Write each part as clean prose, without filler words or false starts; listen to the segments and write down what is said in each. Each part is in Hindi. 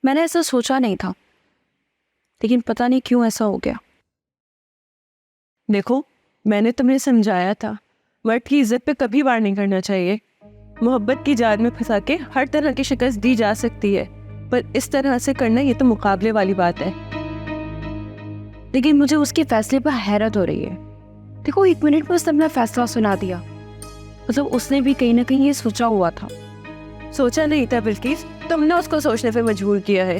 मैंने ऐसा सोचा नहीं था, लेकिन पता नहीं क्यों ऐसा हो गया। देखो, मैंने तुम्हें समझाया था, मर्द की इज्जत पे कभी वार नहीं करना चाहिए। मोहब्बत की जाल में फंसा के हर तरह की शिकस्त दी जा सकती है, पर इस तरह से करना ये तो मुकाबले वाली बात है। लेकिन मुझे उसके फैसले पर हैरत हो रही है। देखो, 1 मिनट में उसने अपना फैसला सुना दिया। मतलब उसने भी कहीं ना कहीं ये सोचा हुआ था। सोचा नहीं था बिल्किस, तुमने उसको सोचने पे मजबूर किया है।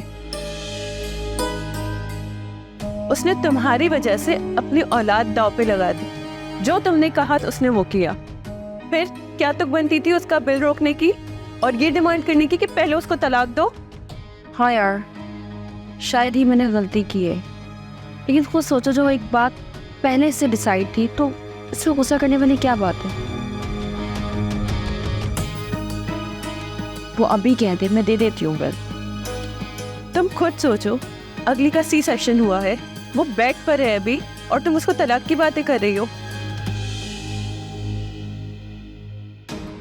उसने तुम्हारी वजह से अपनी औलाद दांव पे लगा दी। जो तुमने कहा तो उसने वो किया। फिर क्या तुक बनती थी उसका बिल रोकने की और ये डिमांड करने की कि पहले उसको तलाक दो? हाँ यार, शायद ही मैंने गलती की है, लेकिन खुद सोचो, जो एक बात पहले से डिसाइड थी तो इसमें गुस्सा करने वाली क्या बात है। वो अभी कहते मैं दे देती हूँ बिल। तुम खुद सोचो, अगली का सी सेक्शन हुआ है, वो बेड पर है अभी, और तुम उसको तलाक की बातें कर रही हो।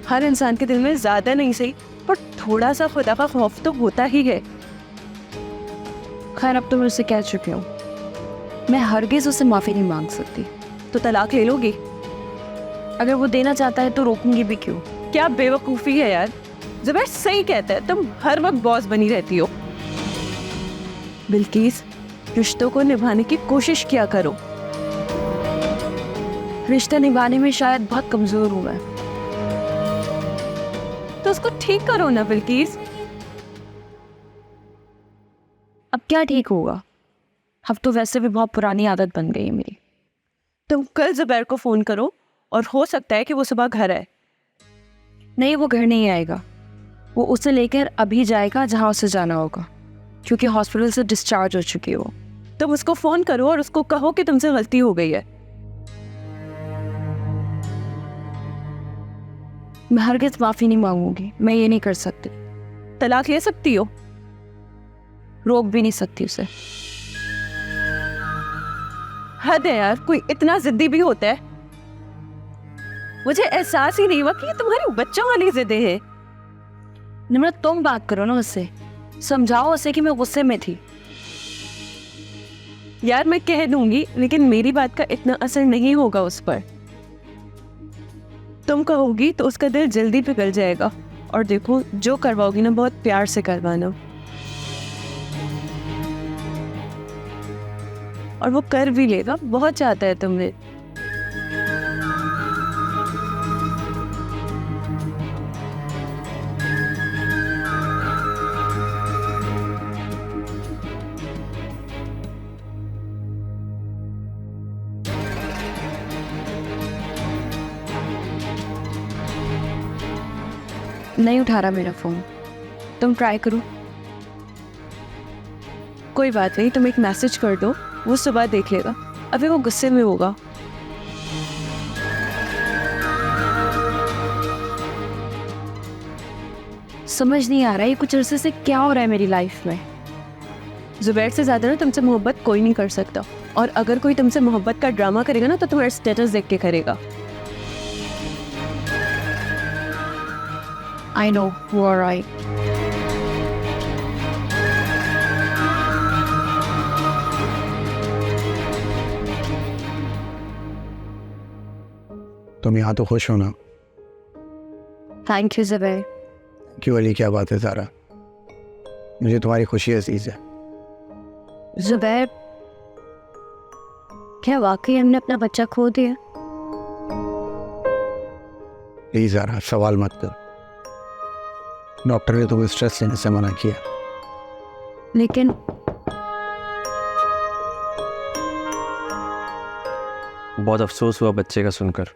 हर इंसान के दिल में ज्यादा नहीं सही पर थोड़ा सा खुदा का खौफ तो होता ही है। खैर, अब तो मैं उससे कह चुकी हूँ, मैं हरगिज उससे माफ़ी नहीं मांग सकती। तो तलाक ले लोगी? अगर वो देना चाहता है तो रोकूंगी भी क्यों? क्या बेवकूफ़ी है यार। जुबैर सही कहता है, तुम हर वक्त बॉस बनी रहती हो। बिल्किस, रिश्तों को निभाने की कोशिश किया करो। रिश्ता निभाने में शायद बहुत कमज़ोर हूँ मैं। तो उसको ठीक करो ना बिल्किस। अब क्या ठीक होगा? अब तो वैसे भी बहुत पुरानी आदत बन गई है मेरी। तुम कल जुबैर को फ़ोन करो और हो सकता है कि वो सुबह घर आए। नहीं, वो घर नहीं आएगा। वो उसे लेकर अभी जाएगा जहाँ उसे जाना होगा, क्योंकि हॉस्पिटल से डिस्चार्ज हो चुकी है वो। तुम उसको फ़ोन करो और उसको कहो कि तुमसे गलती हो गई है। मैं हरगिज़ माफ़ी नहीं मांगूंगी, मैं ये नहीं कर सकती। तलाक ले सकती हो, रोक भी नहीं सकती उसे। हद है यार, कोई इतना जिद्दी भी होता है? मुझे एहसास ही नहीं हुआ कि ये तुम्हारी बच्चों वाली जिद्दें हैं। निम्रत, तुम बात करो ना उससे, समझाओ उसे कि मैं गुस्से में थी। यार मैं कह दूंगी, लेकिन मेरी बात का इतना असर नहीं होगा उस पर। तुम कहोगी तो उसका दिल जल्दी पिघल जाएगा। और देखो, जो करवाओगी ना, बहुत प्यार से करवाना, और वो कर भी लेगा। बहुत चाहता है तुम्हें। नहीं उठा रहा मेरा फ़ोन, तुम ट्राई करो। कोई बात नहीं, तुम एक मैसेज कर दो, वो सुबह देख लेगा। अभी वो गुस्से में होगा। समझ नहीं आ रहा है ये कुछ अरसे से क्या हो रहा है मेरी लाइफ में। जुबैर से ज़्यादा ना तुमसे मोहब्बत कोई नहीं कर सकता, और अगर कोई तुमसे मोहब्बत का ड्रामा करेगा ना तो तुम्हारा स्टेटस देख के करेगा। I know, you are right. तुम यहाँ तो खुश हो ना? Thank you Zubair. क्यों अली, क्या बात है सारा? मुझे तुम्हारी खुशी अजीज़ है। ज़ुबैर, क्या वाकई हमने अपना बच्चा खो दिया? प्लीज़ ज़रा सवाल मत करो। डॉक्टर ने तुम्हें स्ट्रेस लेने से मना किया। लेकिन बहुत अफसोस हुआ बच्चे का सुनकर।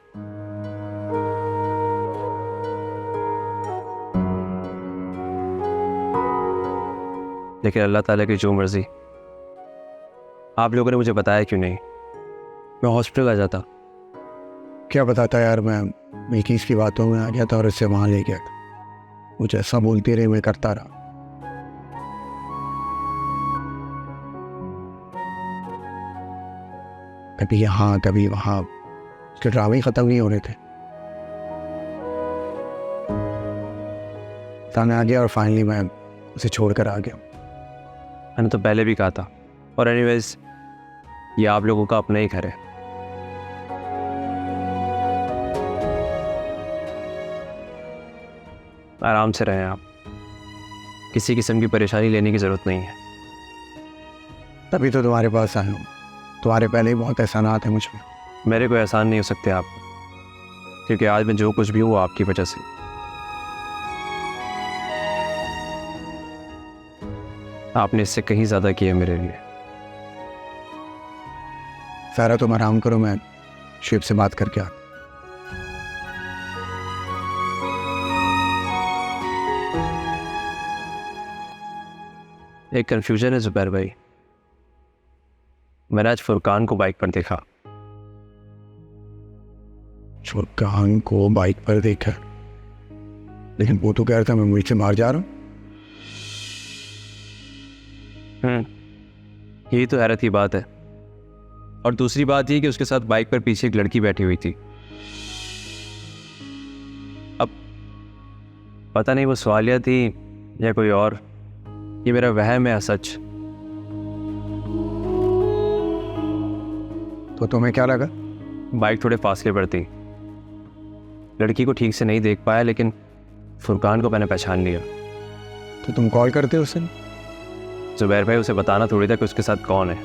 लेकिन अल्लाह ताला की जो मर्जी। आप लोगों ने मुझे बताया क्यों नहीं? मैं हॉस्पिटल आ जाता। क्या बताता यार, मैं बिल्किस की बातों में आ गया था और उससे वहाँ ले गया था। वो जैसा बोलती रही मैं करता रहा। कभी यहाँ कभी वहाँ, उसके ड्रामे ही ख़त्म नहीं हो रहे थे। मैं आ गया और फाइनली मैं उसे छोड़ कर आ गया। मैंने तो पहले भी कहा था। और एनीवेज ये आप लोगों का अपना ही घर है। आराम से रहें आप, किसी किस्म की परेशानी लेने की ज़रूरत नहीं है। तभी तो तुम्हारे पास आया हूँ। तुम्हारे पहले ही बहुत एहसानात हैं मुझ पर। मेरे को एहसान नहीं हो सकते आप, क्योंकि आज मैं जो कुछ भी हूँ वो आपकी वजह से। आपने इससे कहीं ज़्यादा किया मेरे लिए। सारा तुम आराम करो, मैं शिव से बात करके आता। एक कन्फ्यूजन है जुबैर भाई। मैंने आज फुरकान को बाइक पर देखा। फुरकान को बाइक पर देखा, लेकिन वो तो कह रहा था मैं मुझसे बाहर जा रहा हूँ। यही तो हैरत की बात है। और दूसरी बात ये कि उसके साथ बाइक पर पीछे एक लड़की बैठी हुई थी। अब पता नहीं वो सवालिया थी या कोई और, ये मेरा वहम है सच। तो तुम्हें क्या लगा? बाइक थोड़े फासले पर थी। लड़की को ठीक से नहीं देख पाया, लेकिन फुरकान को मैंने पहचान लिया। तो तुम कॉल करते हो उसे? जुबैर भाई उसे बताना थोड़ी था कि उसके साथ कौन है।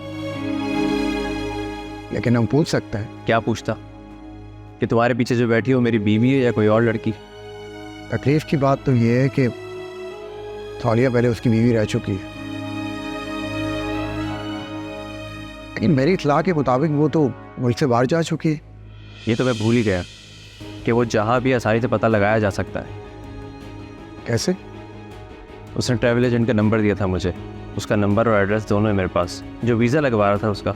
लेकिन हम पूछ सकते हैं। क्या पूछता कि तुम्हारे पीछे जो बैठी हो मेरी बीवी है या कोई और लड़की? तकलीफ की बात तो ये है कि थौलिया पहले उसकी बीवी रह चुकी है, लेकिन मेरी इत्तला के मुताबिक वो तो मुल्क से बाहर जा चुकी है। ये तो मैं भूल ही गया कि वो जहाँ भी आसानी से पता लगाया जा सकता है। कैसे? उसने ट्रैवल एजेंट का नंबर दिया था मुझे। उसका नंबर और एड्रेस दोनों है मेरे पास। जो वीज़ा लगवा रहा था उसका,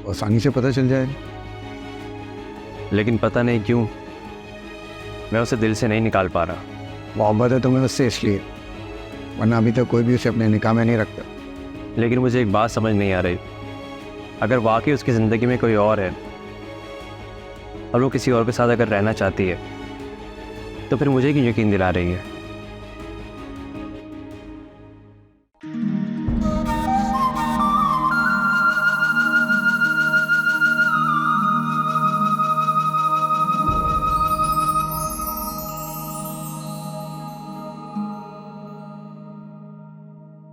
आसानी से पता चल जाएगा। लेकिन पता नहीं क्यों मैं उसे दिल से नहीं निकाल पा रहा। मोहब्बत है तुम्हें उससे इसलिए, वरना अभी तक कोई भी उसे अपने निकाह में नहीं रखता। लेकिन मुझे एक बात समझ नहीं आ रही, अगर वाकई उसकी ज़िंदगी में कोई और है और वो किसी और के साथ अगर रहना चाहती है, तो फिर मुझे क्यों यकीन दिला रही है?